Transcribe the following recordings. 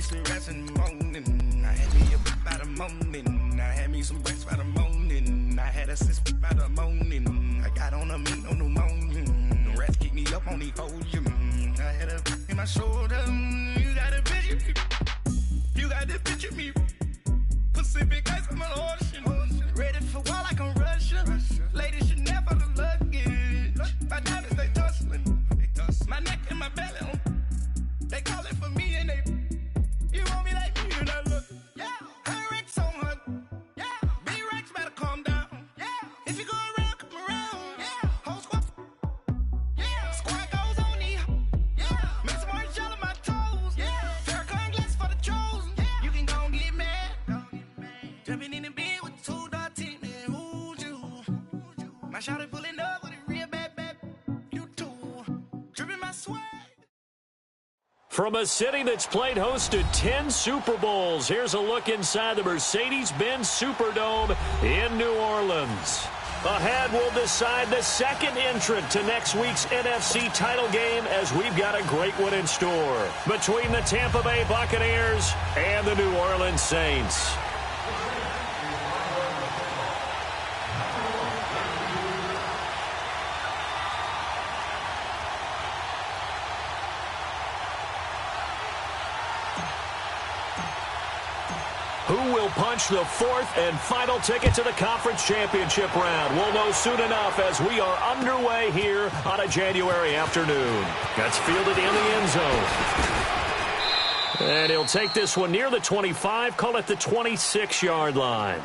sleep rest in the morning. I had me up by the morning. I had me some breakfast by the morning. I had a sis by the morning. I got on a meat, no pneumonia. The rats keep me up on the podium. I had a in my shoulder. You got a picture me. You got to picture me. Pacific ice on my ocean. Ready for war like I'm Russia. Ladies should never the luggage. My diamonds, they tussling. My neck and my belly on. They call it for me and they. You want me like me and I look. Yeah. Her Rex on her. Yeah. B-Rex better calm down. Yeah. If you go around, come around. Yeah. Whole squad. Yeah. Squad goes on me. Yeah. Make some orange gel on my toes. Yeah. Farrakhan glass for the chosen. Yeah. You can go and get mad. Jumping in the bed with two dark teeth. Man, who's you? My shawty pulling up with a real bad. You too. Dripping my sweat. From a city that's played host to 10 Super Bowls, here's a look inside the Mercedes-Benz Superdome in New Orleans. Ahead, we'll decide the second entrant to next week's NFC title game as we've got a great one in store between the Tampa Bay Buccaneers and the New Orleans Saints. Who will punch the fourth and final ticket to the conference championship round? We'll know soon enough as we are underway here on a January afternoon. That's fielded in the end zone. And he'll take this one near the 25, call it the 26-yard line.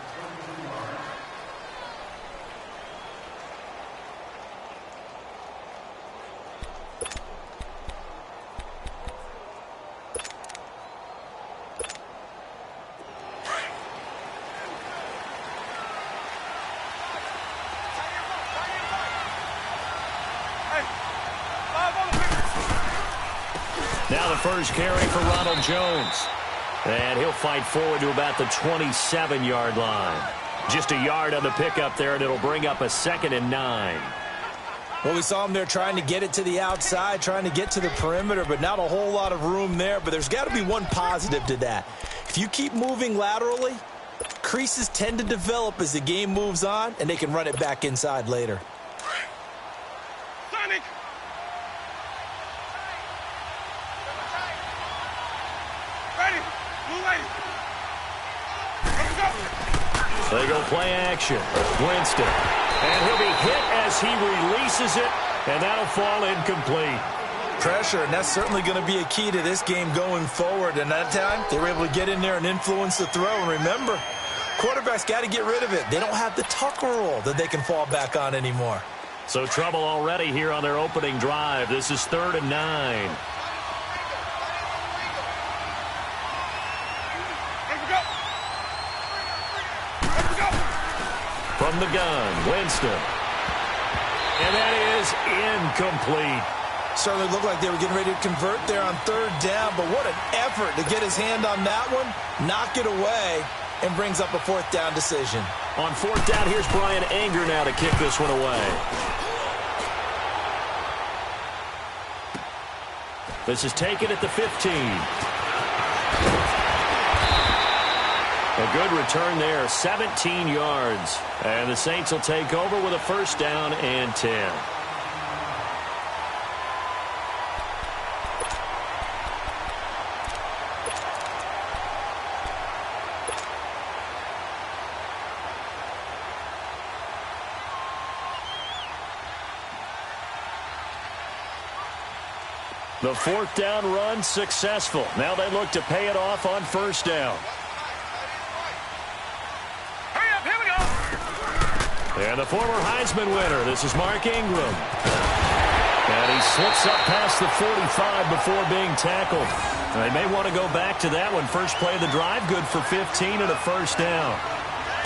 Now the first carry for Ronald Jones. And he'll fight forward to about the 27-yard line. Just a yard on the pickup there, and it'll bring up a 2nd and 9. Well, we saw him there trying to get it to the outside, trying to get to the perimeter, but not a whole lot of room there. But there's got to be one positive to that. If you keep moving laterally, creases tend to develop as the game moves on, and they can run it back inside later. Sonic! Ready! Blue lady! Let's go! They go play action. Winston. And he'll be hit as he releases it, and that'll fall incomplete. Pressure, and that's certainly going to be a key to this game going forward. And that time, they were able to get in there and influence the throw. And remember, quarterbacks got to get rid of it. They don't have the tuck rule that they can fall back on anymore. So trouble already here on their opening drive. This is 3rd and 9. From the gun, Winston. And that is incomplete. Certainly looked like they were getting ready to convert there on 3rd down, but what an effort to get his hand on that one, knock it away, and brings up a 4th down decision. On 4th down, here's Brian Anger now to kick this one away. This is taken at the 15. A good return there, 17 yards. And the Saints will take over with a 1st down and 10. The 4th down run successful. Now they look to pay it off on 1st down. And the former Heisman winner, this is Mark Ingram. And he slips up past the 45 before being tackled. They may want to go back to that one. First play of the drive, good for 15 and a 1st down.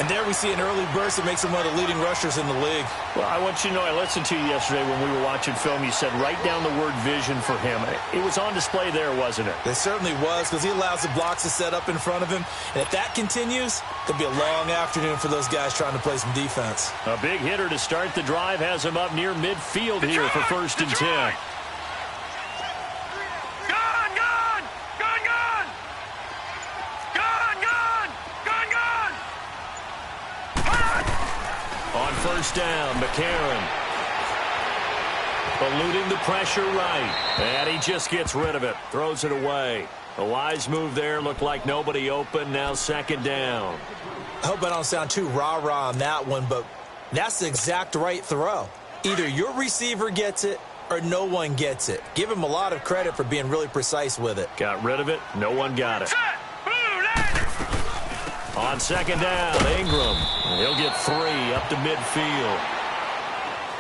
And there we see an early burst that makes him one of the leading rushers in the league. Well, I want you to know, I listened to you yesterday when we were watching film. You said write down the word vision for him. It was on display there, wasn't it? It certainly was, because he allows the blocks to set up in front of him. And if that continues, it'll be a long afternoon for those guys trying to play some defense. A big hitter to start the drive has him up near midfield here for 1st and 10. first down. McCarron eluding the pressure right. And he just gets rid of it. Throws it away. A wise move there. Looked like nobody open. Now second down. I hope I don't sound too rah-rah on that one, but that's the exact right throw. Either your receiver gets it or no one gets it. Give him a lot of credit for being really precise with it. Got rid of it. No one got it. On second down, Ingram. He'll get 3 up to midfield.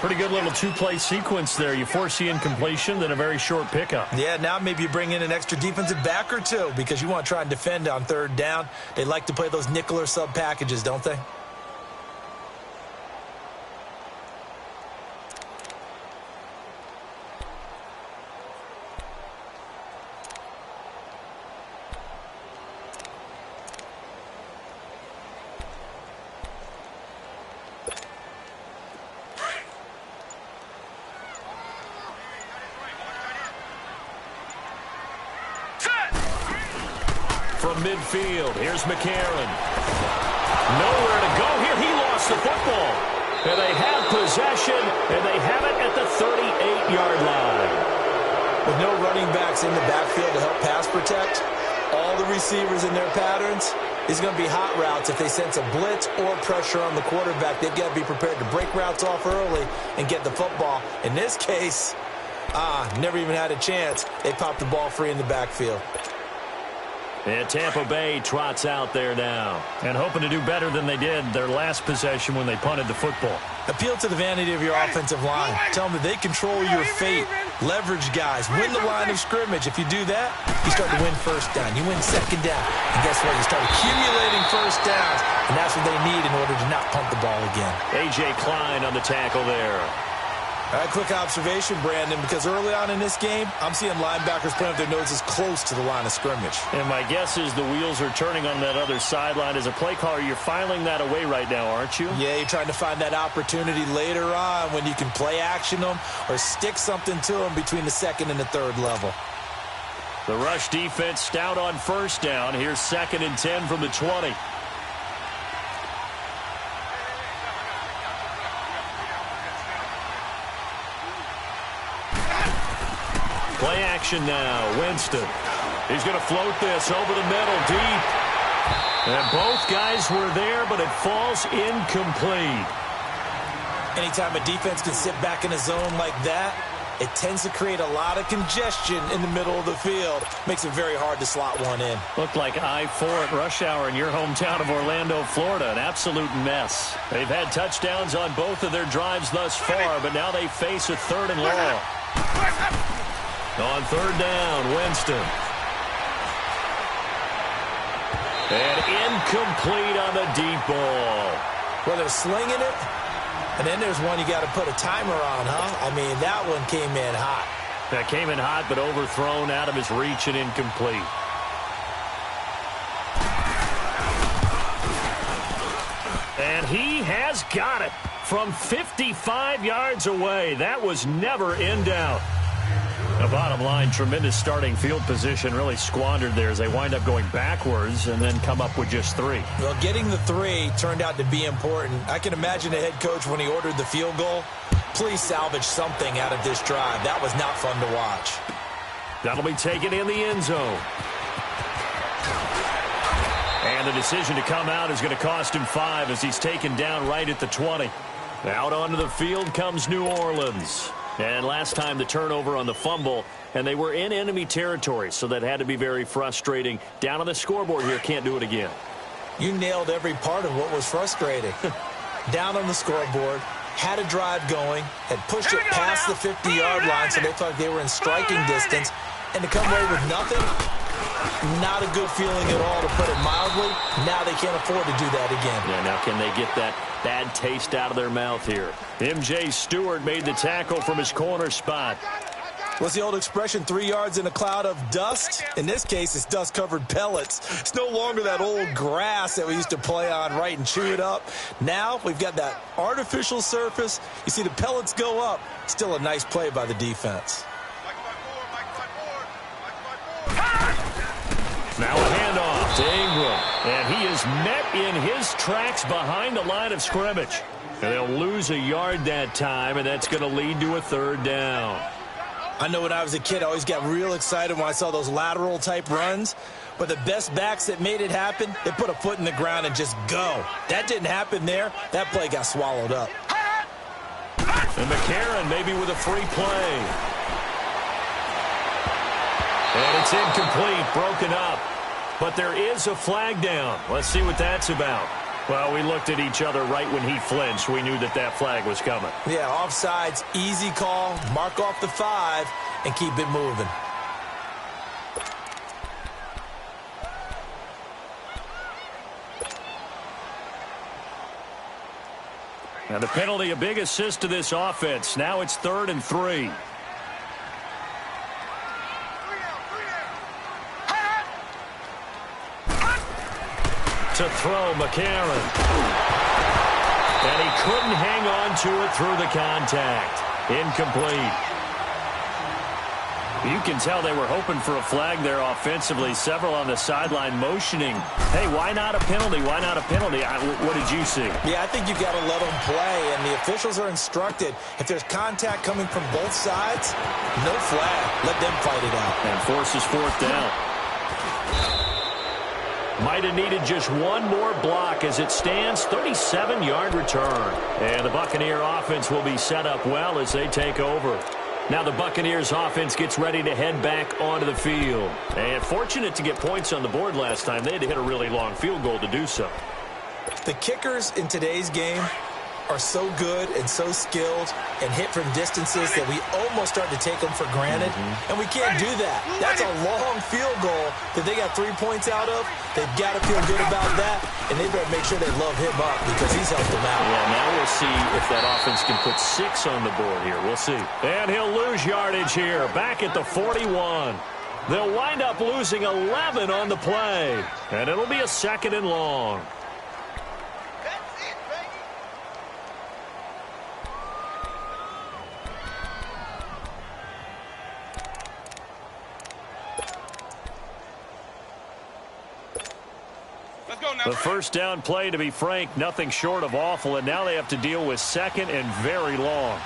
Pretty good little two-play sequence there. You force the incompletion, then a very short pickup. Yeah, now maybe you bring in an extra defensive back or two because you want to try and defend on third down. They like to play those nickel or sub packages, don't they? From midfield, here's McCarron. Nowhere to go here. He lost the football. And they have possession, and they have it at the 38-yard line. With no running backs in the backfield to help pass protect, all the receivers in their patterns, it's going to be hot routes. If they sense a blitz or pressure on the quarterback, they've got to be prepared to break routes off early and get the football. In this case, never even had a chance. They popped the ball free in the backfield. And Tampa Bay trots out there now. And hoping to do better than they did their last possession when they punted the football. Appeal to the vanity of your offensive line. Tell them that they control your fate. Leverage guys. Win the line of scrimmage. If you do that, you start to win first down. You win second down. And guess what? You start accumulating first downs. And that's what they need in order to not punt the ball again. A.J. Klein on the tackle there. All right, quick observation, Brandon, because early on in this game, I'm seeing linebackers putting up their noses close to the line of scrimmage. And my guess is the wheels are turning on that other sideline. As a play caller, you're filing that away right now, aren't you? Yeah, you're trying to find that opportunity later on when you can play action them or stick something to them between the second and the third level. The rush defense stout on first down. Here's 2nd and 10 from the 20. Play action now. Winston. He's going to float this over the middle, deep. And both guys were there, but it falls incomplete. Anytime a defense can sit back in a zone like that, it tends to create a lot of congestion in the middle of the field. Makes it very hard to slot one in. Looked like I-4 at rush hour in your hometown of Orlando, Florida. An absolute mess. They've had touchdowns on both of their drives thus far, but now they face a 3rd and long. On 3rd down, Winston. And incomplete on the deep ball. Well, they're slinging it, and then there's one you got to put a timer on, huh? I mean, that one came in hot. That came in hot, but overthrown out of his reach and incomplete. And he has got it from 55 yards away. That was never in doubt. The bottom line, tremendous starting field position, really squandered there as they wind up going backwards and then come up with just 3. Well, getting the 3 turned out to be important. I can imagine the head coach when he ordered the field goal. Please salvage something out of this drive. That was not fun to watch. That'll be taken in the end zone. And the decision to come out is going to cost him 5 as he's taken down right at the 20. Out onto the field comes New Orleans. And last time the turnover on the fumble, and they were in enemy territory, so that had to be very frustrating. Down on the scoreboard here, can't do it again. You nailed every part of what was frustrating. Down on the scoreboard, had a drive going, had pushed it past the 50-yard line, so they thought they were in striking distance, and to come away with nothing, not a good feeling at all, to put it mildly. Now they can't afford to do that again. Yeah, now can they get that bad taste out of their mouth here? M.J. Stewart made the tackle from his corner spot. What's the old expression, 3 yards in a cloud of dust? In this case, it's dust-covered pellets. It's no longer that old grass that we used to play on, right, and chew it up. Now we've got that artificial surface. You see the pellets go up. Still a nice play by the defense. Now a handoff to Ingram. And he is met in his tracks behind the line of scrimmage. And they'll lose a yard that time, and that's going to lead to a third down. I know when I was a kid, I always got real excited when I saw those lateral-type runs. But the best backs that made it happen, they put a foot in the ground and just go. That didn't happen there. That play got swallowed up. And McCarron maybe with a free play. And it's incomplete, broken up. But there is a flag down. Let's see what that's about. Well, we looked at each other right when he flinched. We knew that that flag was coming. Yeah, offsides, easy call. Mark off the 5 and keep it moving. And the penalty, a big assist to this offense. Now it's 3rd and 3. To throw, McCarron. And he couldn't hang on to it through the contact. Incomplete. You can tell they were hoping for a flag there offensively. Several on the sideline motioning. Hey, why not a penalty? Why not a penalty? What did you see? Yeah, I think you got to let them play, and the officials are instructed. If there's contact coming from both sides, no flag. Let them fight it out. And forces 4th down. Might have needed just one more block as it stands. 37-yard return. And the Buccaneer offense will be set up well as they take over. Now the Buccaneers offense gets ready to head back onto the field. And fortunate to get points on the board last time. They had to hit a really long field goal to do so. The kickers in today's game are so good and so skilled and hit from distances that we almost start to take them for granted. And we can't do that. That's a long field goal that they got 3 points out of. They've got to feel good about that, and they better make sure they love him up because he's helped them out. Yeah, now we'll see if that offense can put 6 on the board here. We'll see. And he'll lose yardage here, back at the 41. They'll wind up losing 11 on the play, and it'll be a 2nd and long. The first down play, to be frank, nothing short of awful, and now they have to deal with 2nd and very long.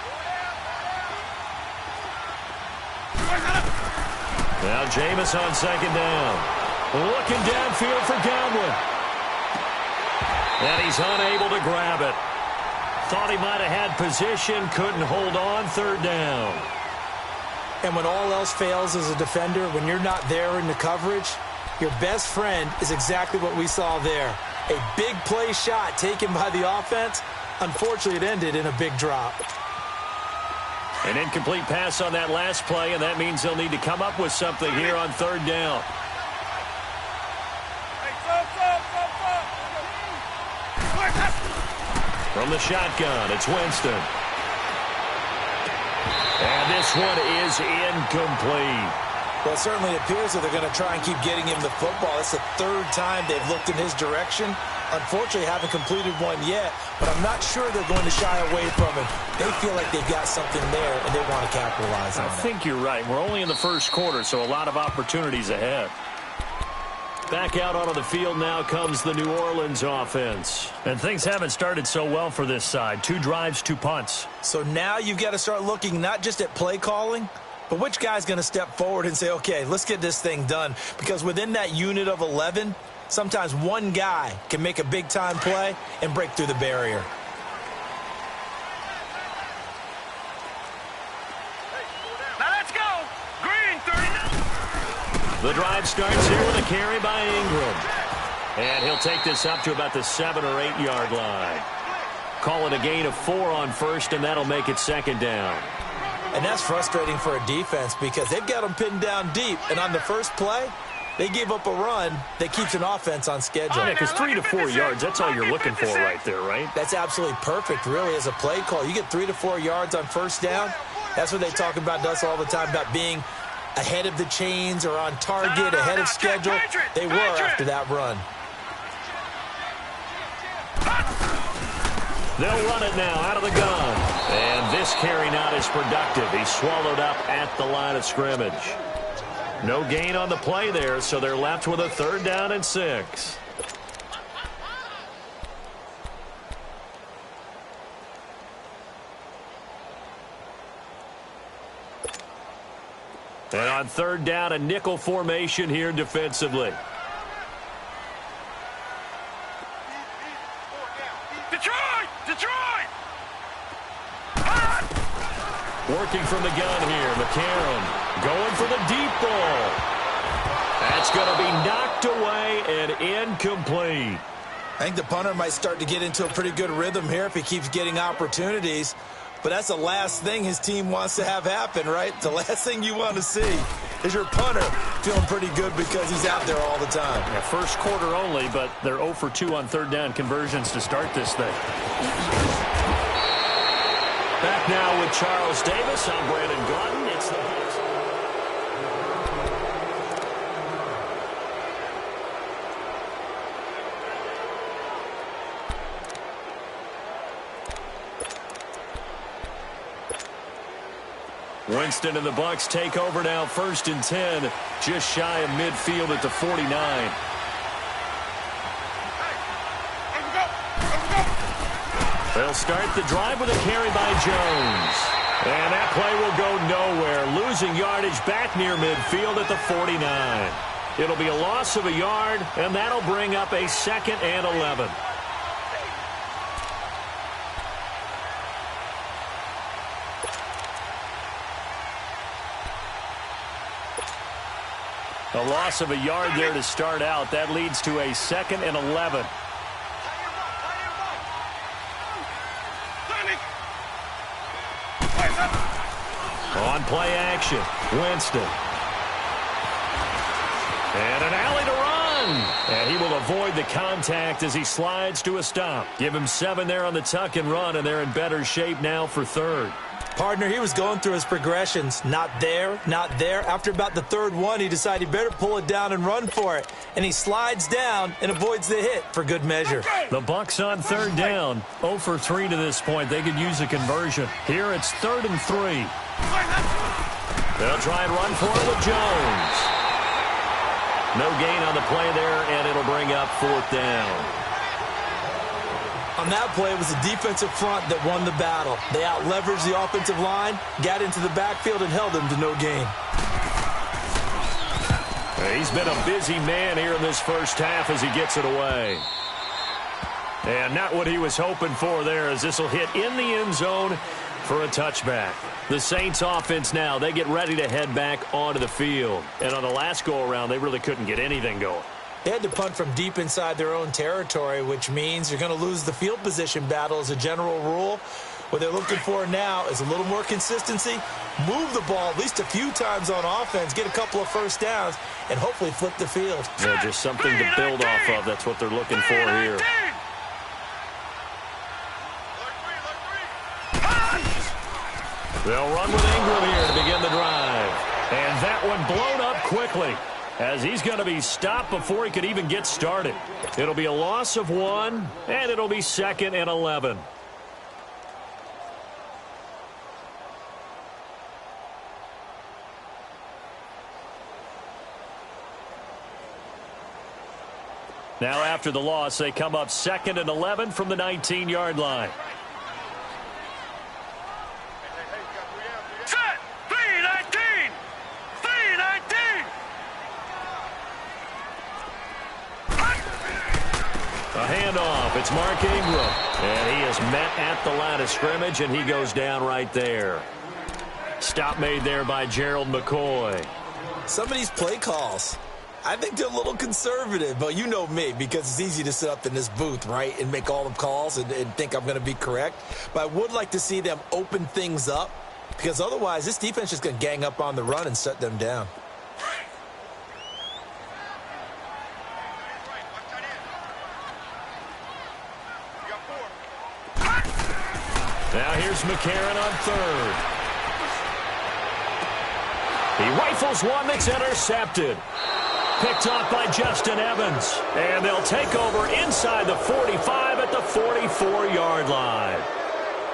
Now Jameis on 2nd down. Looking downfield for Godwin. And he's unable to grab it. Thought he might have had position, couldn't hold on, 3rd down. And when all else fails as a defender, when you're not there in the coverage, your best friend is exactly what we saw there. A big play shot taken by the offense. Unfortunately, it ended in a big drop. An incomplete pass on that last play, and that means they'll need to come up with something here on 3rd down. From the shotgun, it's Winston. And this one is incomplete. Well, it certainly appears that they're going to try and keep getting him the football. It's the 3rd time they've looked in his direction. Unfortunately, haven't completed one yet, but I'm not sure they're going to shy away from him. They feel like they've got something there, and they want to capitalize on it. I think you're right. We're only in the first quarter, so a lot of opportunities ahead. Back out onto the field now comes the New Orleans offense. And things haven't started so well for this side. 2 drives, 2 punts. So now you've got to start looking not just at play calling, but which guy's going to step forward and say, okay, let's get this thing done? Because within that unit of 11, sometimes one guy can make a big-time play and break through the barrier. Now let's go. Green 30. The drive starts here with a carry by Ingram. And he'll take this up to about the 7 or 8 yard line. Call it a gain of 4 on 1st, and that'll make it 2nd down. And that's frustrating for a defense because they've got them pinned down deep. And on the first play, they give up a run that keeps an offense on schedule. Yeah, because 3 to 4 yards, that's all you're looking for right there, right? That's absolutely perfect, really, as a play call. You get 3 to 4 yards on 1st down. That's what they talk about to us all the time, about being ahead of the chains or on target, ahead of schedule. They were after that run. They'll run it now out of the gun. And this carry not as productive. He's swallowed up at the line of scrimmage. No gain on the play there, so they're left with a 3rd down and 6. And on third down, a nickel formation here defensively. Detroit! Working from the gun here, McCarron going for the deep ball. That's going to be knocked away and incomplete. I think the punter might start to get into a pretty good rhythm here if he keeps getting opportunities. But that's the last thing his team wants to have happen, right? The last thing you want to see is your punter feeling pretty good because he's out there all the time. Yeah, first quarter only, but they're 0 for 2 on third down conversions to start this thing. Back now with Charles Davis. I'm Brandon Gaudin. It's the Bucs. Winston and the Bucs take over now, 1st and 10, just shy of midfield at the 49. They'll start the drive with a carry by Jones. And that play will go nowhere, losing yardage back near midfield at the 49. It'll be a loss of a yard, and that'll bring up a 2nd and 11. A loss of a yard there to start out. That leads to a 2nd and 11. On play action, Winston. And an alley to run. And he will avoid the contact as he slides to a stop. Give him 7 there on the tuck and run, and they're in better shape now for 3rd. Partner, he was going through his progressions. Not there, not there. After about the 3rd one, he decided he better pull it down and run for it. And he slides down and avoids the hit for good measure. The Bucs on 3rd down. 0 for 3 to this point. They could use a conversion. Here it's 3rd and 3. They'll try and run for it with Jones. No gain on the play there, and it'll bring up 4th down. On that play, it was the defensive front that won the battle. They out-leveraged the offensive line, got into the backfield, and held them to no gain. He's been a busy man here in this first half as he gets it away. And not what he was hoping for there, as this will hit in the end zone for a touchback. The Saints offense now, they get ready to head back onto the field. And on the last go-around, they really couldn't get anything going. They had to punt from deep inside their own territory, which means you're going to lose the field position battle as a general rule. What they're looking for now is a little more consistency, move the ball at least a few times on offense, get a couple of first downs, and hopefully flip the field. Yeah, just something to build off of. That's what they're looking for here. They'll run with Ingram here to begin the drive. And that one blown up quickly, as he's going to be stopped before he could even get started. It'll be a loss of 1, and it'll be 2nd and 11. Now after the loss, they come up 2nd and 11 from the 19-yard line. A handoff. It's Mark Ingram. And he is met at the line of scrimmage, and he goes down right there. Stop made there by Gerald McCoy. Some of these play calls, I think they're a little conservative, but you know me, because it's easy to sit up in this booth, right, and make all the calls and think I'm going to be correct. But I would like to see them open things up, because otherwise this defense is going to gang up on the run and shut them down. Now here's McCarron on 3rd. He rifles one that's intercepted. Picked off by Justin Evans. And they'll take over inside the 45 at the 44-yard line.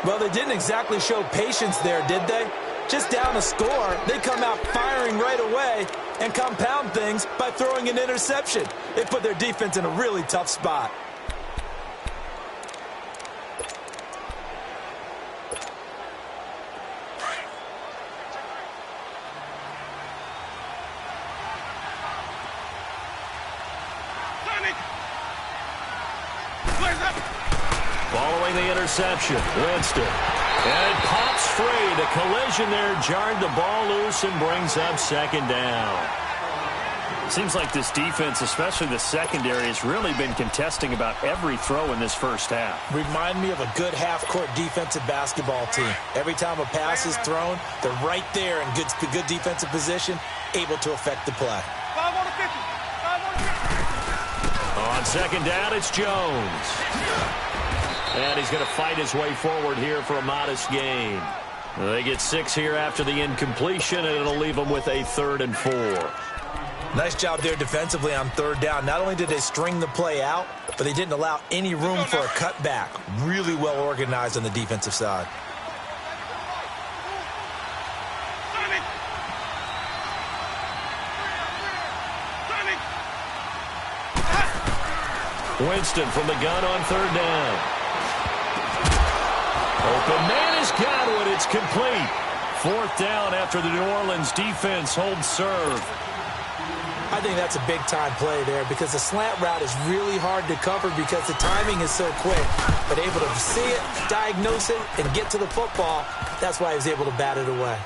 Well, they didn't exactly show patience there, did they? Just down a score, they come out firing right away and compound things by throwing an interception. They put their defense in a really tough spot. Following the interception, Winston. And it pops free. The collision there jarred the ball loose and brings up second down. Seems like this defense, especially the secondary, has really been contesting about every throw in this first half. Remind me of a good half-court defensive basketball team. Every time a pass is thrown, they're right there in good defensive position, able to affect the play. On second down, it's Jones. And he's going to fight his way forward here for a modest gain. They get 6 here after the incompletion, and it'll leave them with a 3rd and 4. Nice job there defensively on 3rd down. Not only did they string the play out, but they didn't allow any room for a cutback. Really well organized on the defensive side. Winston from the gun on 3rd down. Open man has got it. It's complete. 4th down after the New Orleans defense holds serve. I think that's a big-time play there because the slant route is really hard to cover because the timing is so quick. But able to see it, diagnose it, and get to the football, that's why he was able to bat it away.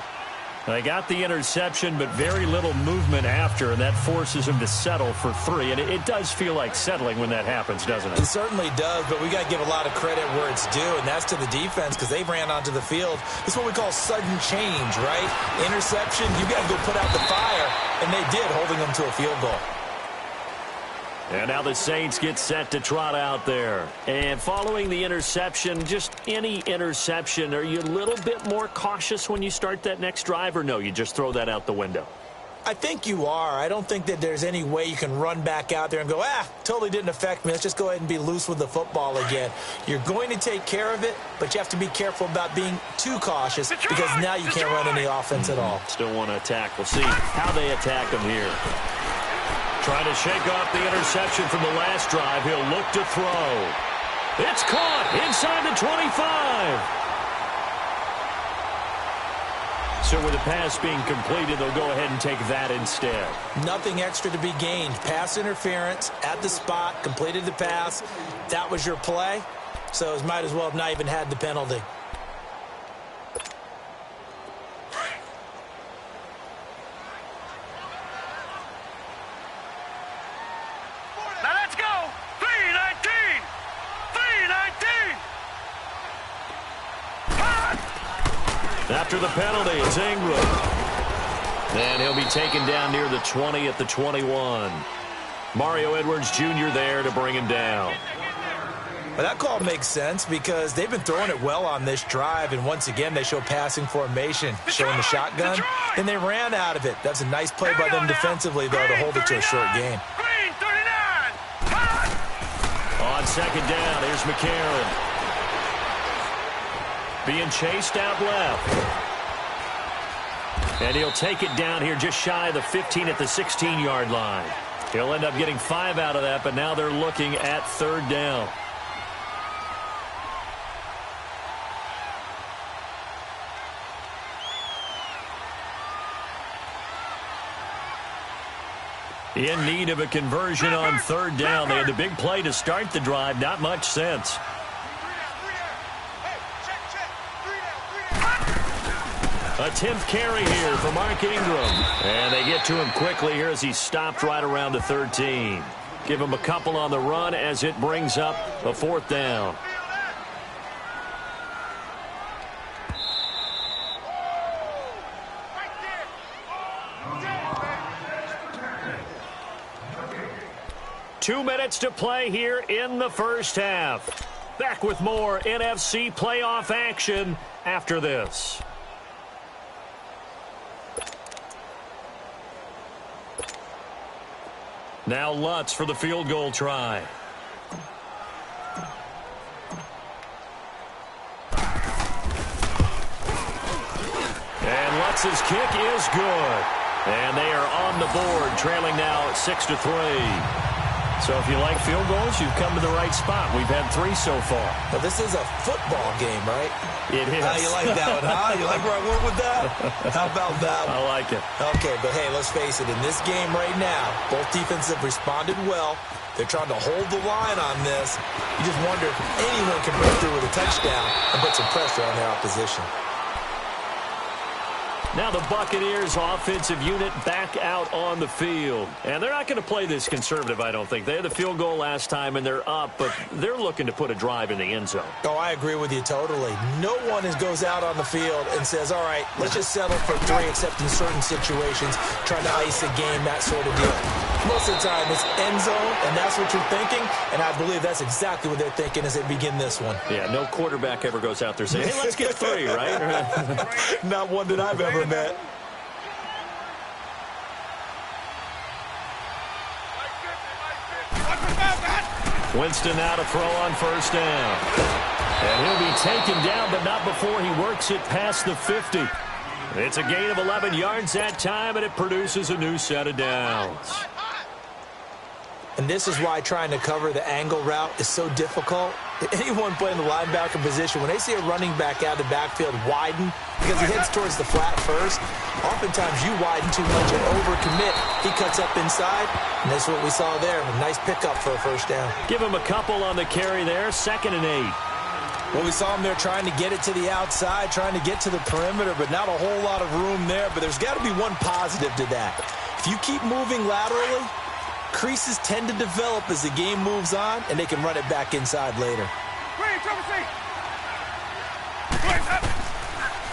They got the interception, but very little movement after, and that forces him to settle for 3. And it does feel like settling when that happens, doesn't it? It certainly does, but we got to give a lot of credit where it's due, and that's to the defense because they ran onto the field. This is what we call sudden change, right? Interception, you got to go put out the fire, and they did, holding them to a field goal. And now the Saints get set to trot out there. And following the interception, just any interception, are you a little bit more cautious when you start that next drive, or no, you just throw that out the window? I think you are. I don't think that there's any way you can run back out there and go, totally didn't affect me. Let's just go ahead and be loose with the football again. You're going to take care of it, but you have to be careful about being too cautious because now you can't run any offense at all. Still want to attack. We'll see how they attack them here. Trying to shake off the interception from the last drive. He'll look to throw. It's caught inside the 25. So with the pass being completed, they'll go ahead and take that instead. Nothing extra to be gained. Pass interference at the spot, completed the pass. That was your play, so might as well have not even had the penalty. After the penalty, it's Ingram. And he'll be taken down near the 20 at the 21. Mario Edwards Jr. there to bring him down. Well, that call makes sense because they've been throwing it well on this drive, and once again they show passing formation, showing the shotgun, and they ran out of it. That's a nice play by them defensively, though, to hold it to a short game. On second down, here's McCarron. Being chased out left. And he'll take it down here just shy of the 15 at the 16-yard line. He'll end up getting 5 out of that, but now they're looking at 3rd down. In need of a conversion on 3rd down. They had the big play to start the drive. Not much sense. A 10th carry here for Mark Ingram. And they get to him quickly here as he stopped right around the 13. Give him a couple on the run as it brings up a 4th down. Two minutes to play here in the first half. Back with more NFC playoff action after this. Now Lutz for the field goal try. And Lutz's kick is good. And they are on the board, trailing now 6-3. So if you like field goals, you've come to the right spot. We've had 3 so far. Well, this is a football game, right? It is. You like that one, huh? You like where I went with that? How about that one? I like it. Okay, but hey, let's face it. In this game right now, both defenses have responded well. They're trying to hold the line on this. You just wonder if anyone can break through with a touchdown and put some pressure on their opposition. Now the Buccaneers offensive unit back out on the field. And they're not going to play this conservative, I don't think. They had the field goal last time, and they're up, but they're looking to put a drive in the end zone. Oh, I agree with you totally. No one goes out on the field and says, all right, let's just settle for 3, except in certain situations, trying to ice a game, that sort of deal. Most of the time, it's end zone, and that's what you're thinking, and I believe that's exactly what they're thinking as they begin this one. Yeah, no quarterback ever goes out there saying, hey, let's get 3, right? Not one that I've ever met. Winston now to throw on first down. And he'll be taken down, but not before he works it past the 50. It's a gain of 11 yards that time, and it produces a new set of downs. And this is why trying to cover the angle route is so difficult. Anyone playing the linebacker position, when they see a running back out of the backfield widen because he heads towards the flat first, oftentimes you widen too much and overcommit. He cuts up inside, and that's what we saw there. A nice pickup for a first down. Give him a couple on the carry there, 2nd and 8. Well, we saw him there trying to get it to the outside, trying to get to the perimeter, but not a whole lot of room there. But there's got to be one positive to that. If you keep moving laterally, creases tend to develop as the game moves on, and they can run it back inside later.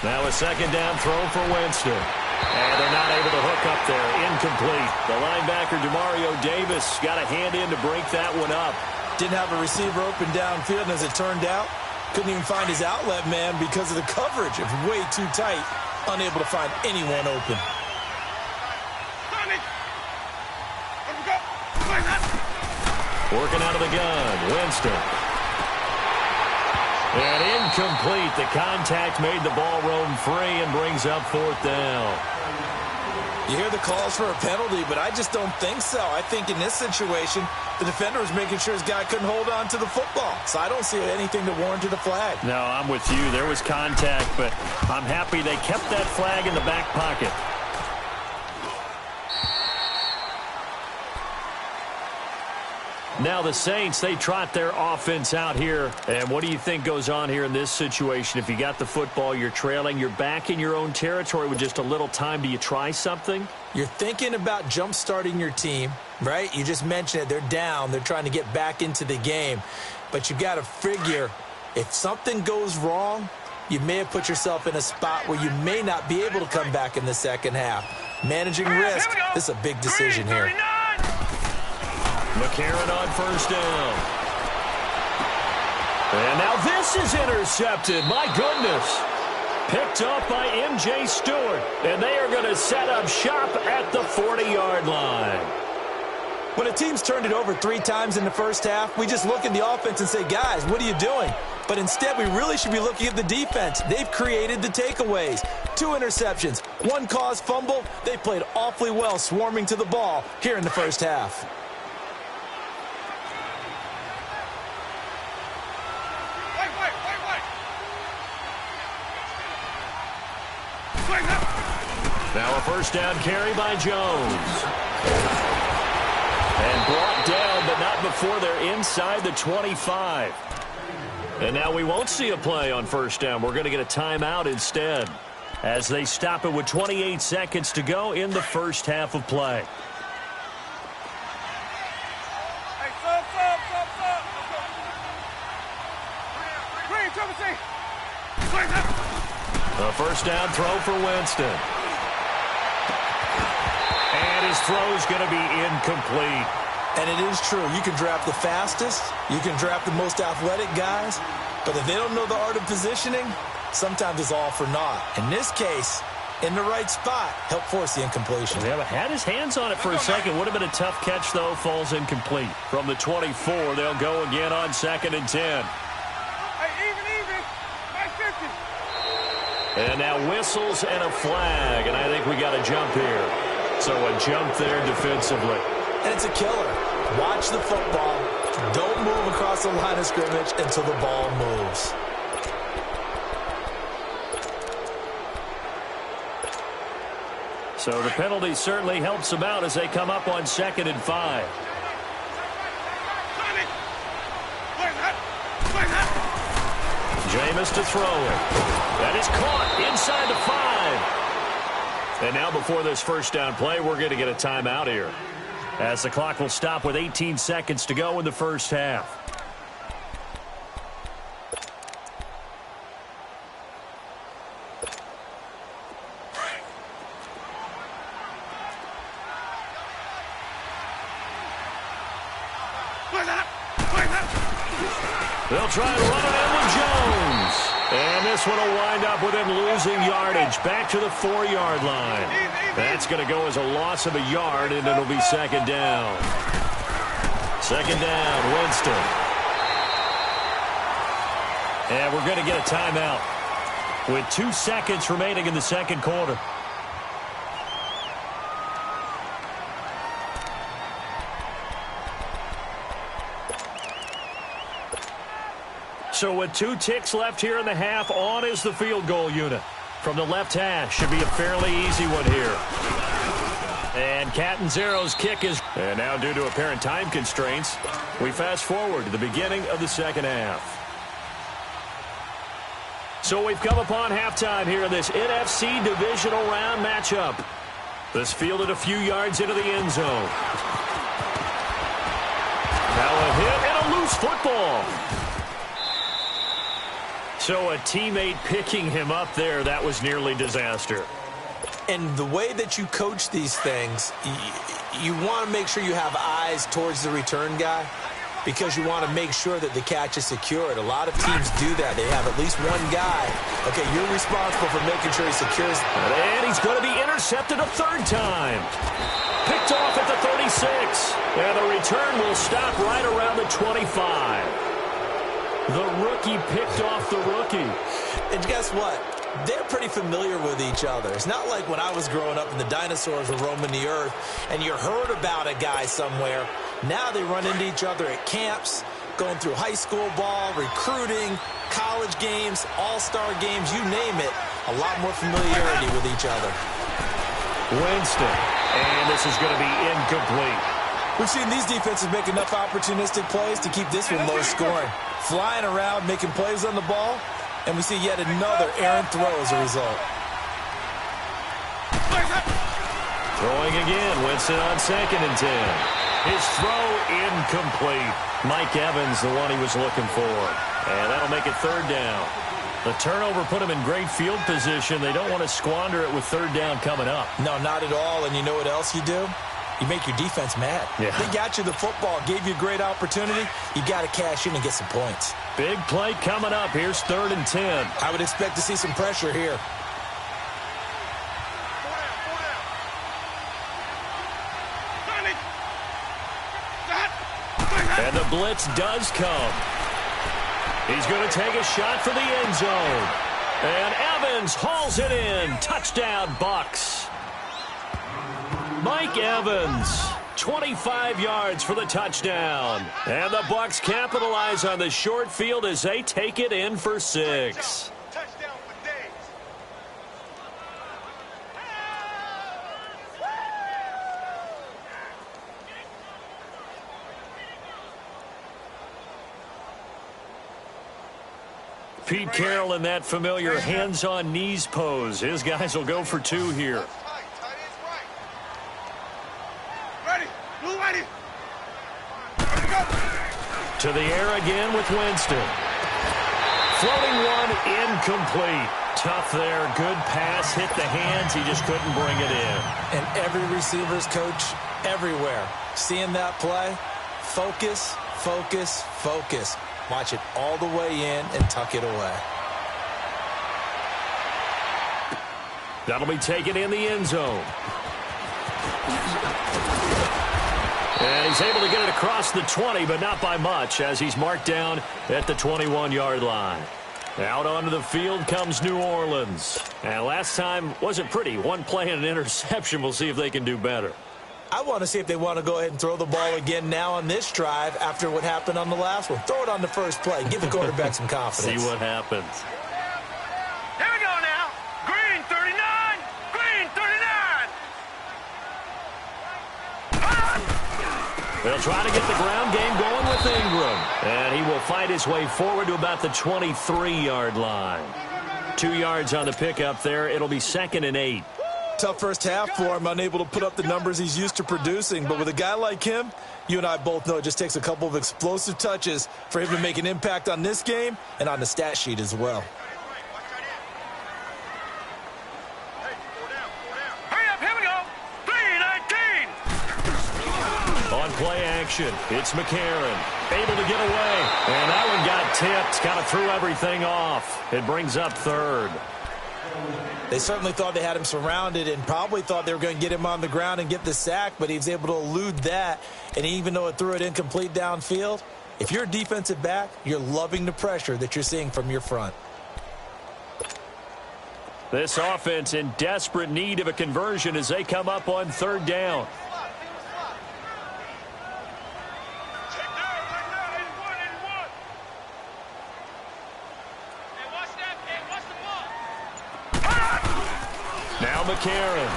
Now a 2nd down throw for Winston. And they're not able to hook up there. Incomplete. The linebacker, Demario Davis, got a hand in to break that one up. Didn't have a receiver open downfield, and as it turned out, couldn't even find his outlet man because of the coverage. It was way too tight, unable to find anyone open. Working out of the gun, Winston. And incomplete. The contact made the ball roam free and brings up 4th down. You hear the calls for a penalty, but I just don't think so. I think in this situation, the defender was making sure his guy couldn't hold on to the football. So I don't see anything that warranted a flag. No, I'm with you. There was contact, but I'm happy they kept that flag in the back pocket. Now the Saints, they trot their offense out here. And what do you think goes on here in this situation? If you got the football, you're trailing, you're back in your own territory with just a little time. Do you try something? You're thinking about jump-starting your team, right? You just mentioned it. They're down. They're trying to get back into the game. But you got to figure, if something goes wrong, you may have put yourself in a spot where you may not be able to come back in the second half. Managing risk, this is a big decision here. McCarron on first down. And now this is intercepted. My goodness. Picked up by M.J. Stewart. And they are going to set up shop at the 40-yard line. When a team's turned it over 3 times in the first half, we just look at the offense and say, guys, what are you doing? But instead, we really should be looking at the defense. They've created the takeaways. 2 interceptions, 1 caused fumble. They played awfully well swarming to the ball here in the first half. Now a first down carry by Jones. And brought down, but not before they're inside the 25. And now we won't see a play on first down. We're going to get a timeout instead as they stop it with 28 seconds to go in the first half of play. A first down throw for Winston. And his throw is going to be incomplete. And it is true. You can draft the fastest. You can draft the most athletic guys. But if they don't know the art of positioning, sometimes it's all for naught. In this case, in the right spot, help force the incompletion. Yeah, but had his hands on it for a second. Would have been a tough catch, though. Falls incomplete. From the 24, they'll go again on 2nd and 10. And now whistles and a flag, and I think we got a jump here. So a jump there defensively. And it's a killer. Watch the football. Don't move across the line of scrimmage until the ball moves. So the penalty certainly helps them out as they come up on 2nd and 5. Jameis to throw it. That is caught inside the 5. And now before this first down play, we're going to get a timeout here, as the clock will stop with 18 seconds to go in the first half. They'll try and run it in with Jones. And this one will wind up with him losing yardage back to the 4-yard line. That's going to go as a loss of a yard, and it'll be 2nd down. 2nd down, Winston. And we're going to get a timeout with 2 seconds remaining in the second quarter. So with 2 ticks left here in the half, on is the field goal unit. From the left hash, should be a fairly easy one here. And Catanzaro's kick is... And now due to apparent time constraints, we fast forward to the beginning of the second half. So we've come upon halftime here in this NFC divisional round matchup. This fielded a few yards into the end zone. Now a hit and a loose football. So a teammate picking him up there, that was nearly disaster. And the way that you coach these things, you want to make sure you have eyes towards the return guy, because you want to make sure that the catch is secured. A lot of teams do that. They have at least one guy. Okay, you're responsible for making sure he secures. And he's going to be intercepted a 3rd time. Picked off at the 36. And the return will stop right around the 25. The rookie picked off the rookie. And guess what? They're pretty familiar with each other. It's not like when I was growing up and the dinosaurs were roaming the earth and you heard about a guy somewhere. Now they run into each other at camps, going through high school ball, recruiting, college games, all-star games, you name it. A lot more familiarity with each other. Winston. And this is going to be incomplete. We've seen these defenses make enough opportunistic plays to keep this one low scoring. Flying around, making plays on the ball, and we see yet another errant throw as a result. Throwing again, Winston on 2nd and 10. His throw incomplete. Mike Evans, the one he was looking for. And that'll make it 3rd down. The turnover put him in great field position. They don't want to squander it with 3rd down coming up. No, not at all. And you know what else you do? You make your defense mad. Yeah. They got you the football, gave you a great opportunity. You got to cash in and get some points. Big play coming up. Here's 3rd and 10. I would expect to see some pressure here. And the blitz does come. He's going to take a shot for the end zone. And Evans hauls it in. Touchdown, Bucks. Mike Evans, 25 yards for the touchdown. And the Bucks capitalize on the short field as they take it in for 6. Touchdown for days. Pete Carroll in that familiar hands-on knees pose. His guys will go for 2 here. To the air again with Winston. Floating one, incomplete. Tough there, good pass, hit the hands, he just couldn't bring it in. And every receiver's coach everywhere, seeing that play, focus, focus, focus. Watch it all the way in and tuck it away. That'll be taken in the end zone. And he's able to get it across the 20, but not by much, as he's marked down at the 21-yard line. Out onto the field comes New Orleans. And last time wasn't pretty. One play and an interception. We'll see if they can do better. I want to see if they want to go ahead and throw the ball again now on this drive after what happened on the last one. Throw it on the first play. Give the quarterback some confidence. See what happens. Here we go now. Green 39. Green 39. They'll try to get the ground game going with Ingram. And he will fight his way forward to about the 23-yard line. 2 yards on the pickup there. It'll be 2nd and 8. Tough first half for him, unable to put up the numbers he's used to producing. But with a guy like him, you and I both know it just takes a couple of explosive touches for him to make an impact on this game and on the stat sheet as well. Hurry up, here we go. 3-19. On play action, it's McCarron. Able to get away. And that one got tipped. Kind of threw everything off. It brings up 3rd. They certainly thought they had him surrounded and probably thought they were going to get him on the ground and get the sack, but he was able to elude that. And even though it threw it incomplete downfield, if you're a defensive back, you're loving the pressure that you're seeing from your front. This offense in desperate need of a conversion as they come up on 3rd down. Now McCarron.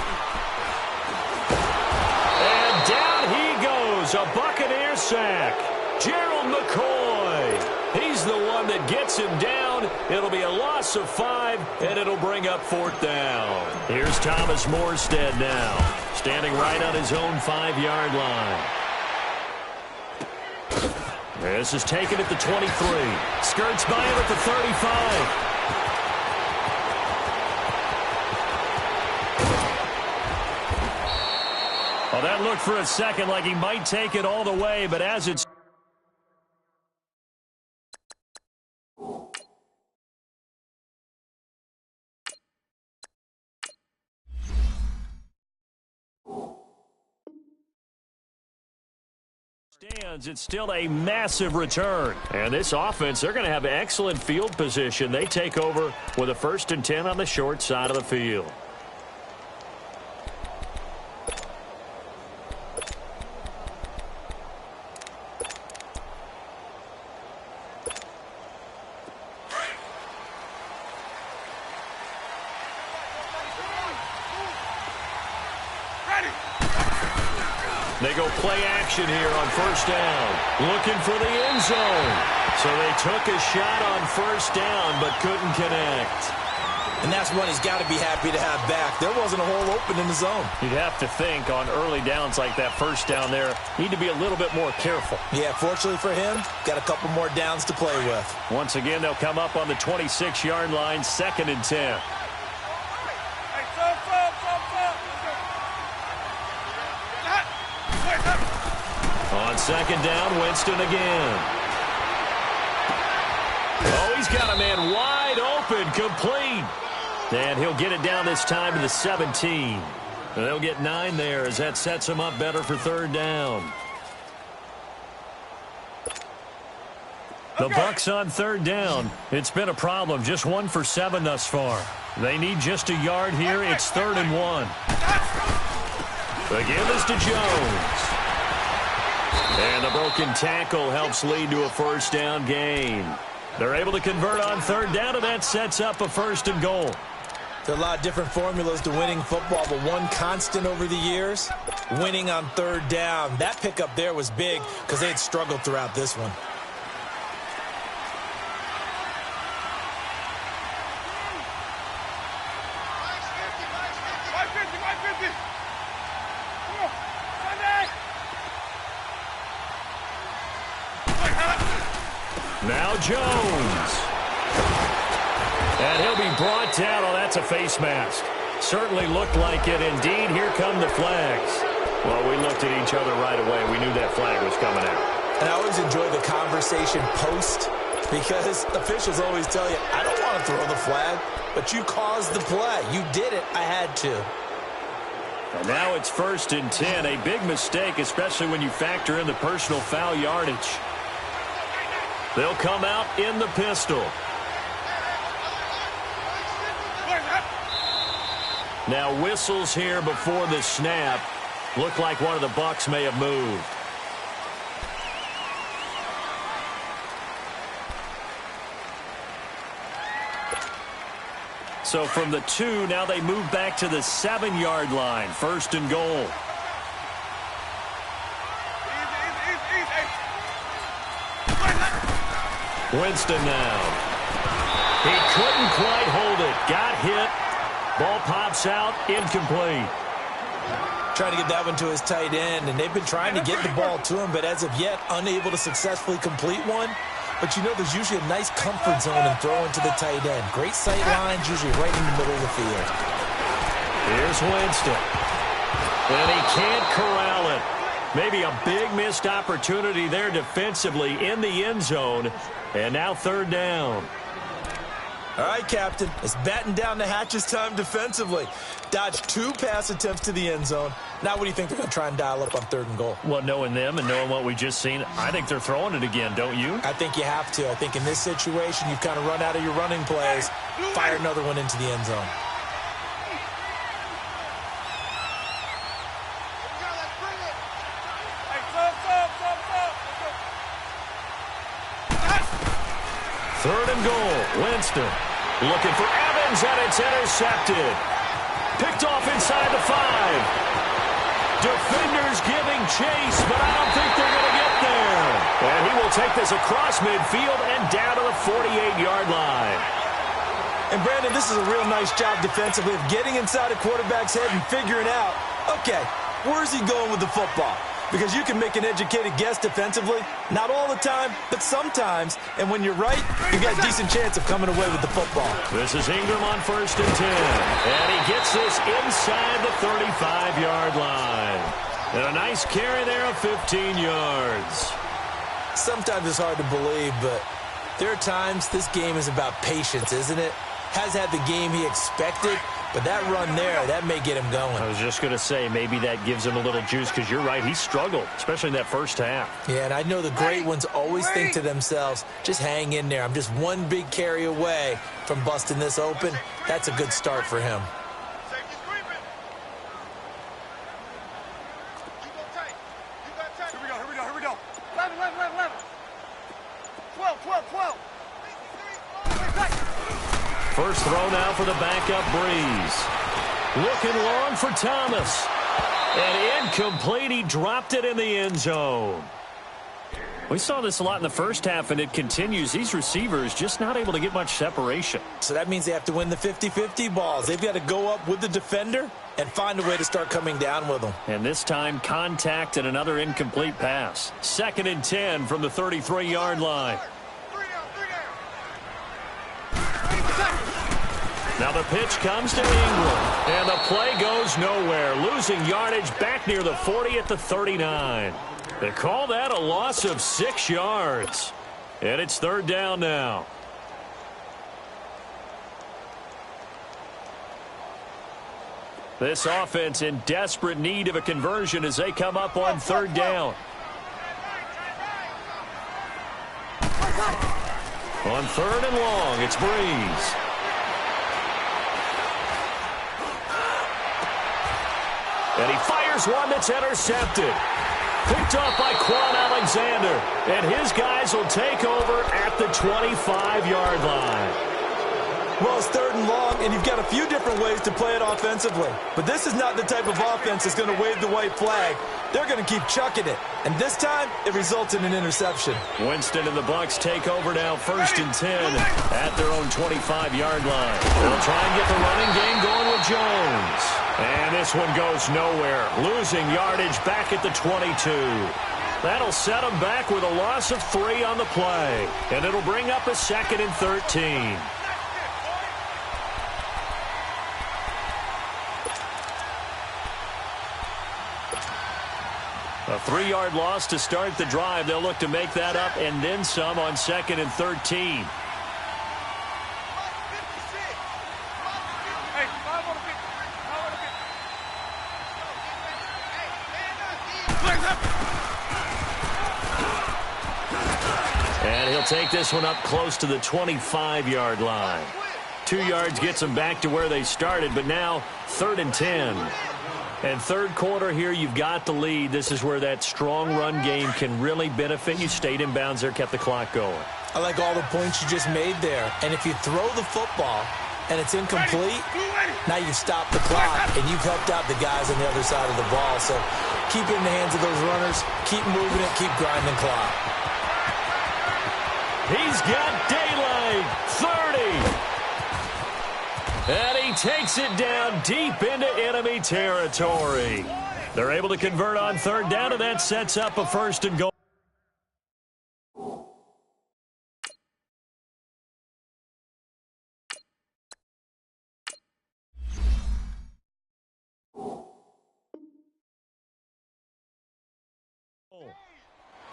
And down he goes. A Buccaneer sack. Gerald McCoy. He's the one that gets him down. It'll be a loss of 5, and it'll bring up 4th down. Here's Thomas Morstead now, standing right on his own 5-yard line. This is taken at the 23. Skirts by him at the 35. Well, that looked for a second like he might take it all the way, but as it's stands, it's still a massive return. And this offense, they're going to have excellent field position. They take over with a 1st and 10 on the short side of the field. They go play action here on 1st down. Looking for the end zone. So they took a shot on 1st down but couldn't connect. And that's one he's got to be happy to have back. There wasn't a hole open in the zone. You'd have to think on early downs like that 1st down there, need to be a little bit more careful. Yeah, fortunately for him, got a couple more downs to play with. Once again, they'll come up on the 26-yard line, 2nd and 10. On 2nd down, Winston again. Oh, he's got a man wide open, complete. And he'll get it down this time to the 17. And they'll get 9 there as that sets him up better for 3rd down. The Bucs on 3rd down. It's been a problem. Just 1 for 7 thus far. They need just a yard here. It's 3rd and 1. The give is to Jones. And the broken tackle helps lead to a 1st down gain. They're able to convert on 3rd down, and that sets up a 1st and goal. There are a lot of different formulas to winning football, but one constant over the years, winning on 3rd down. That pickup there was big because they had struggled throughout this one. Now Jones. And he'll be brought down. Oh, that's a face mask. Certainly looked like it. Indeed, here come the flags. Well, we looked at each other right away. We knew that flag was coming out. And I always enjoy the conversation post because officials always tell you, I don't want to throw the flag, but you caused the play. You did it. I had to. And now it's 1st and 10. A big mistake, especially when you factor in the personal foul yardage. They'll come out in the pistol. Now whistles here before the snap. Looked like one of the Bucs may have moved. So from the 2, now they move back to the 7-yard line. First and goal. Winston now. He couldn't quite hold it. Got hit. Ball pops out. Incomplete. Trying to get that one to his tight end, and they've been trying to get the ball to him, but as of yet, unable to successfully complete one. But you know there's usually a nice comfort zone in throwing to the tight end. Great sight lines, usually right in the middle of the field. Here's Winston. And he can't corral it. Maybe a big missed opportunity there defensively in the end zone. And now third down. All right, Captain. It's batten down the hatches time defensively. Dodged 2 pass attempts to the end zone. Now what do you think they're going to try and dial up on third and goal? Well, knowing them and knowing what we just seen, I think they're throwing it again, don't you? I think you have to. I think in this situation, you've kind of run out of your running plays. Fire another one into the end zone. Third and goal. Winston looking for Evans, and it's intercepted. Picked off inside the 5. Defenders giving chase, but I don't think they're going to get there. And he will take this across midfield and down to the 48-yard line. And, Brandon, this is a real nice job defensively of getting inside a quarterback's head and figuring out, okay, where's he going with the football? Because you can make an educated guess defensively. Not all the time, but sometimes. And when you're right, you've got a decent chance of coming away with the football. This is Ingram on first and 10. And he gets this inside the 35-yard line. And a nice carry there of 15 yards. Sometimes it's hard to believe, but there are times this game is about patience, isn't it? Has had the game he expected, but that run there, that may get him going. I was just going to say, maybe that gives him a little juice, because you're right, he struggled, especially in that first half. Yeah, and I know the great ones always think to themselves, just hang in there. I'm just one big carry away from busting this open. That's a good start for him. Here we go. 11. 12. First throw now for the backup Breeze. Looking long for Thomas. And incomplete. He dropped it in the end zone. We saw this a lot in the first half, and it continues. These receivers just not able to get much separation. So that means they have to win the 50-50 balls. They've got to go up with the defender and find a way to start coming down with them. And this time, contact and another incomplete pass. 2nd and 10 from the 33-yard line. Now the pitch comes to Ingram, and the play goes nowhere, losing yardage back near the 40 at the 39. They call that a loss of 6 yards, and it's third down now. This offense in desperate need of a conversion as they come up on third down. On third and long, it's Breeze. And he fires one that's intercepted. Picked off by Quan Alexander. And his guys will take over at the 25-yard line. Well, it's third and long, and you've got a few different ways to play it offensively. But this is not the type of offense that's going to wave the white flag. They're going to keep chucking it. And this time, it results in an interception. Winston and the Bucs take over now, 1st and 10 at their own 25-yard line. They'll try and get the running game going with Jones. And this one goes nowhere, losing yardage back at the 22. That'll set them back with a loss of 3 on the play. And it'll bring up a 2nd and 13. A 3-yard loss to start the drive. They'll look to make that up and then some on 2nd and 13. And he'll take this one up close to the 25-yard line. 2 yards gets them back to where they started, but now 3rd and 10. And third quarter here, you've got the lead. This is where that strong run game can really benefit you. Stayed in bounds there, kept the clock going. I like all the points you just made there. And if you throw the football and it's incomplete, now you've stopped the clock and you've helped out the guys on the other side of the ball. So keep it in the hands of those runners. Keep moving it. Keep grinding the clock. He's got daylight. 30. And he takes it down deep into enemy territory. They're able to convert on third down, and that sets up a first and goal.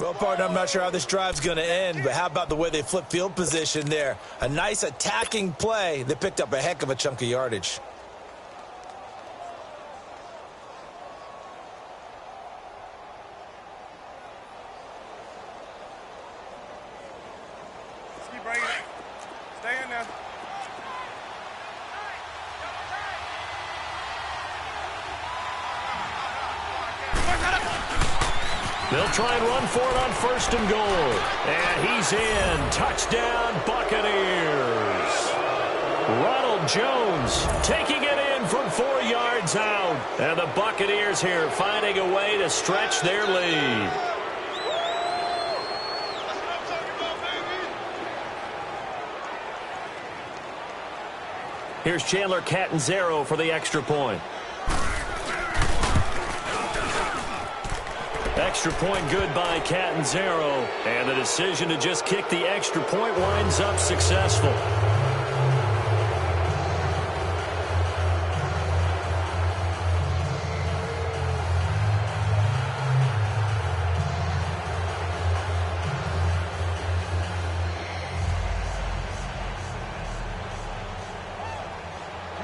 Well, partner, I'm not sure how this drive's going to end, but how about the way they flip field position there? A nice attacking play that picked up a heck of a chunk of yardage. Let's keep bringing it. Stay in there. They'll try and run for it on first and goal. And he's in. Touchdown, Buccaneers. Ronald Jones taking it in from 4 yards out. And the Buccaneers here finding a way to stretch their lead. Here's Chandler Catanzaro for the extra point. Extra point good by Catanzaro. And the decision to just kick the extra point winds up successful.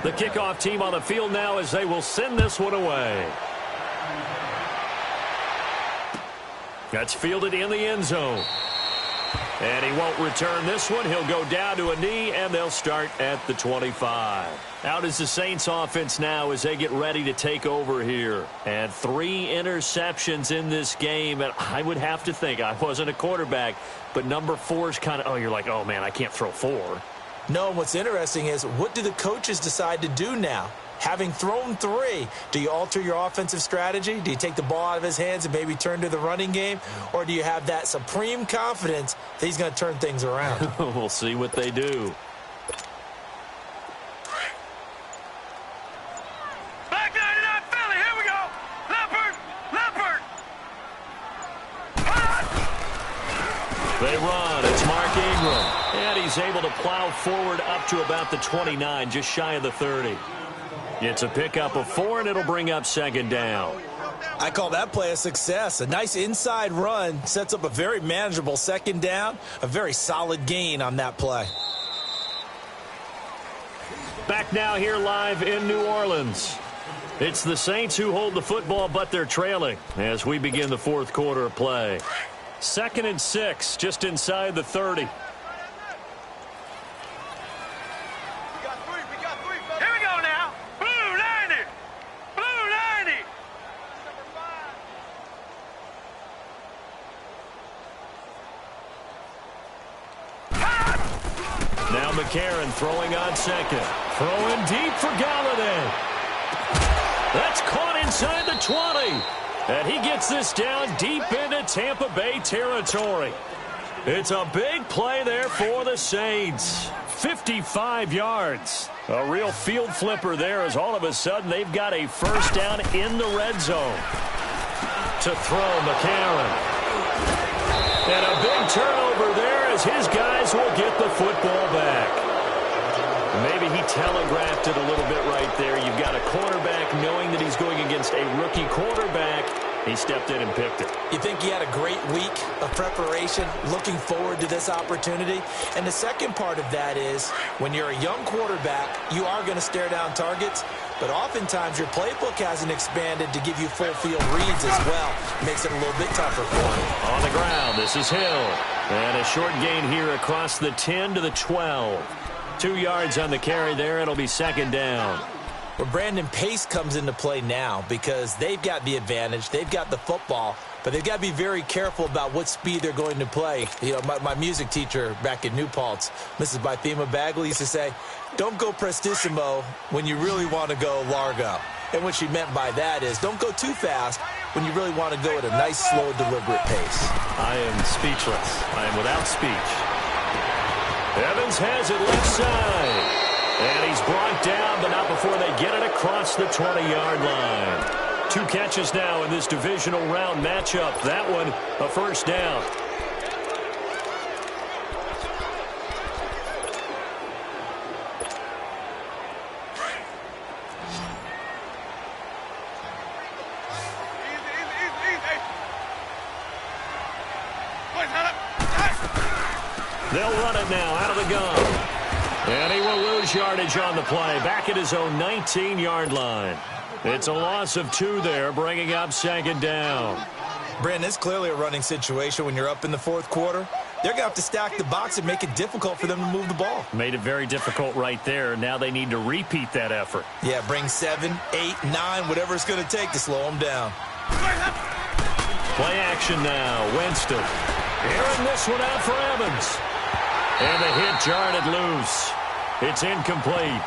The kickoff team on the field now as they will send this one away. That's fielded in the end zone. And he won't return this one. He'll go down to a knee, and they'll start at the 25. Out is the Saints offense now as they get ready to take over here. And 3 interceptions in this game. And I would have to think, I wasn't a quarterback, but number 4 is kind of, oh, you're like, oh, man, I can't throw 4. No, what's interesting is what do the coaches decide to do now? Having thrown 3, do you alter your offensive strategy? Do you take the ball out of his hands and maybe turn to the running game? Or do you have that supreme confidence that he's going to turn things around? We'll see what they do. Back 99 Philly, here we go. Leopard, Leopard. They run. It's Mark Ingram. And he's able to plow forward up to about the 29, just shy of the 30. It's a pickup of 4, and it'll bring up second down. I call that play a success. A nice inside run sets up a very manageable second down, a very solid gain on that play. Back now here live in New Orleans. It's the Saints who hold the football, but they're trailing as we begin the fourth quarter of play. 2nd and 6, just inside the 30. Now McCarron throwing on second. Throwing deep for Galladay. That's caught inside the 20. And he gets this down deep into Tampa Bay territory. It's a big play there for the Saints. 55 yards. A real field flipper there as all of a sudden they've got a first down in the red zone. To throw McCarron. And a big turnover there as his guys will get the football back. Maybe he telegraphed it a little bit right there. You've got a quarterback knowing that he's going against a rookie quarterback. He stepped in and picked it. You think he had a great week of preparation, looking forward to this opportunity? And the second part of that is when you're a young quarterback, you are going to stare down targets, but oftentimes your playbook hasn't expanded to give you full field reads as well. Makes it a little bit tougher for him. On the ground, this is Hill. And a short gain here across the 10 to the 12. 2 yards on the carry there. It'll be second down. Well, Brandon, pace comes into play now because they've got the advantage. They've got the football, but they've got to be very careful about what speed they're going to play. You know, my music teacher back in New Paltz, Mrs. Bythema Bagley, used to say, don't go prestissimo when you really want to go largo. And what she meant by that is don't go too fast when you really want to go at a nice, slow, deliberate pace. I am speechless. I am without speech. Evans has it left side. And he's brought down, but not before they get it across the 20-yard line. 2 catches now in this divisional round matchup. That one, a first down. They'll run it now out of the gun. And he will lose yardage on the play. Back at his own 19-yard line. It's a loss of 2 there, bringing up second down. Brandon, it's clearly a running situation when you're up in the fourth quarter. They're going to have to stack the box and make it difficult for them to move the ball. Made it very difficult right there. Now they need to repeat that effort. Yeah, bring 7, 8, 9, whatever it's going to take to slow them down. Play action now. Winston. Airing this one out for Evans. And the hit jarred it loose. It's incomplete.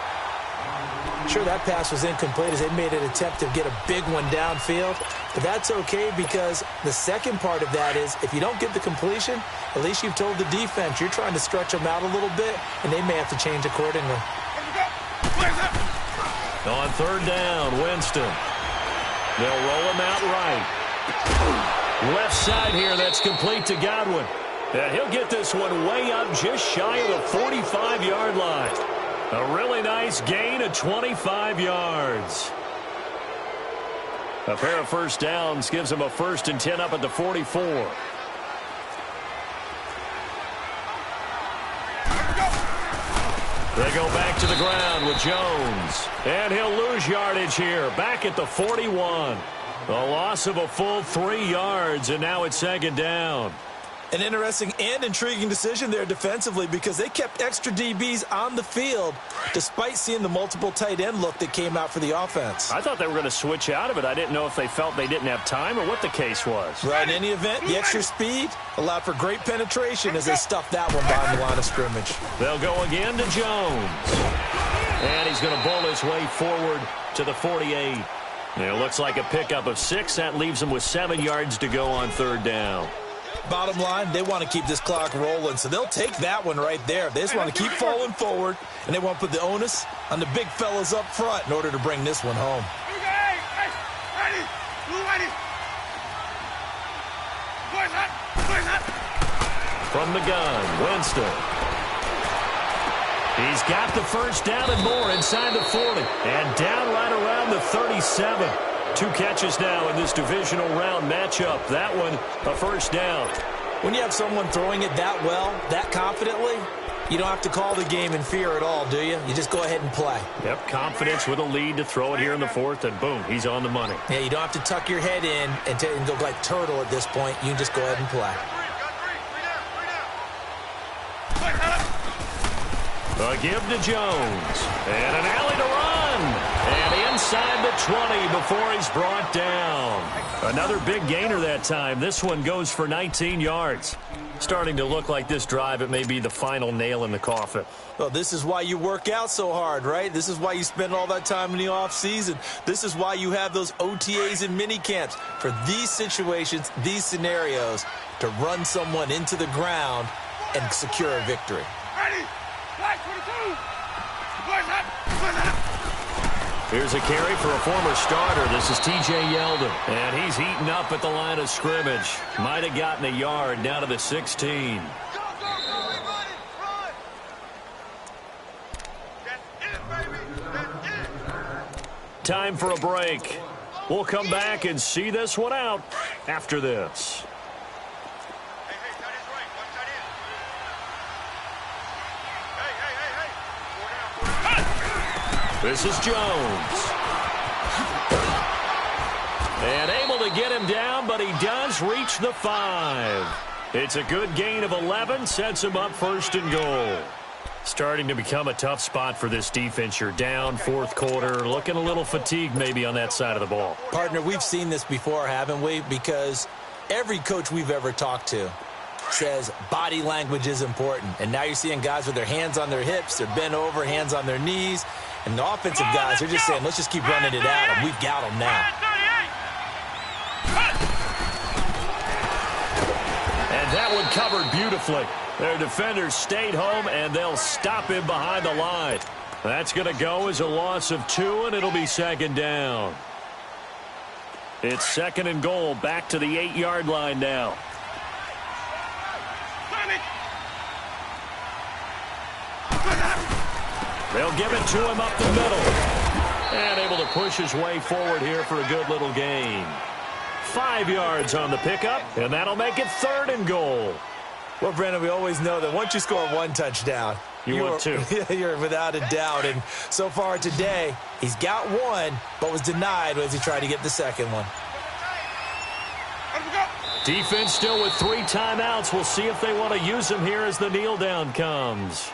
Sure, that pass was incomplete as they made an attempt to get a big one downfield. But that's okay because the second part of that is if you don't get the completion, at least you've told the defense you're trying to stretch them out a little bit, and they may have to change accordingly. On third down, Winston. They'll roll him out right. Left side here, that's complete to Godwin. Yeah, he'll get this one way up just shy of the 45-yard line. A really nice gain of 25 yards. A pair of first downs gives him a 1st and 10 up at the 44. They go back to the ground with Jones. And he'll lose yardage here, back at the 41. A loss of a full 3 yards, and now it's second down. An interesting and intriguing decision there defensively because they kept extra DBs on the field despite seeing the multiple tight end look that came out for the offense. I thought they were going to switch out of it. I didn't know if they felt they didn't have time or what the case was. Right, in any event, the extra speed allowed for great penetration as they stuffed that one behind the line of scrimmage. They'll go again to Jones. And he's going to bowl his way forward to the 48. It looks like a pickup of 6. That leaves him with 7 yards to go on third down. Bottom line, they want to keep this clock rolling, so they'll take that one right there. They just want to keep falling forward, and they want to put the onus on the big fellas up front in order to bring this one home. From the gun, Winston. He's got the first down and more inside the 40, and down right around the 37. 2 catches now in this divisional round matchup. That one, a first down. When you have someone throwing it that well, that confidently, you don't have to call the game in fear at all, do you? You just go ahead and play. Yep, confidence with a lead to throw it here in the 4th, and boom, he's on the money. Yeah, you don't have to tuck your head in and go like turtle at this point. You can just go ahead and play. A give to Jones. And an alley to run. And inside the 20 before he's brought down. Another big gainer that time. This one goes for 19 yards. Starting to look like this drive, it may be the final nail in the coffin. Well, this is why you work out so hard, right? This is why you spend all that time in the offseason. This is why you have those OTAs and mini camps. For these situations, these scenarios, to run someone into the ground and secure a victory. Ready? Flag 22. Here's a carry for a former starter. This is T.J. Yeldon. And he's heating up at the line of scrimmage. Might have gotten a yard down to the 16. Time for a break. We'll come back and see this one out after this. This is Jones. And able to get him down, but he does reach the 5. It's a good gain of 11, sets him up 1st and goal. Starting to become a tough spot for this defense. You're down fourth quarter, looking a little fatigued maybe on that side of the ball. Partner, we've seen this before, haven't we? Because every coach we've ever talked to says body language is important. And now you're seeing guys with their hands on their hips, they're bent over, hands on their knees. And the offensive guys are just saying, let's just keep running it at them. We've got them now. And that one covered beautifully. Their defenders stayed home, and they'll stop him behind the line. That's going to go as a loss of 2, and it'll be second down. It's second and goal, back to the 8-yard line now. They'll give it to him up the middle. And able to push his way forward here for a good little gain. 5 yards on the pickup, and that'll make it third and goal. Well, Brandon, we always know that once you score one touchdown, you're 2. You're without a doubt. And so far today, he's got one, but was denied as he tried to get the second one. Defense still with 3 timeouts. We'll see if they want to use them here as the kneel down comes.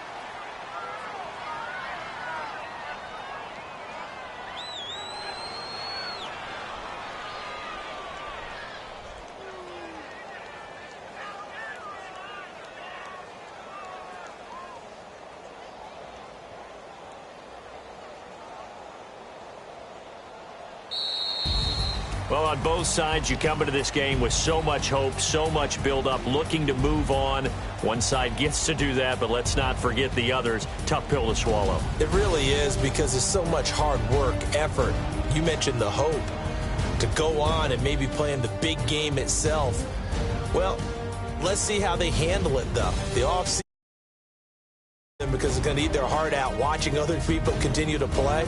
Well, on both sides, you come into this game with so much hope, so much build-up, looking to move on. One side gets to do that, but let's not forget the others. Tough pill to swallow. It really is, because there's so much hard work, effort. You mentioned the hope to go on and maybe play in the big game itself. Well, let's see how they handle it, though. The offseason, because it's going to eat their heart out watching other people continue to play.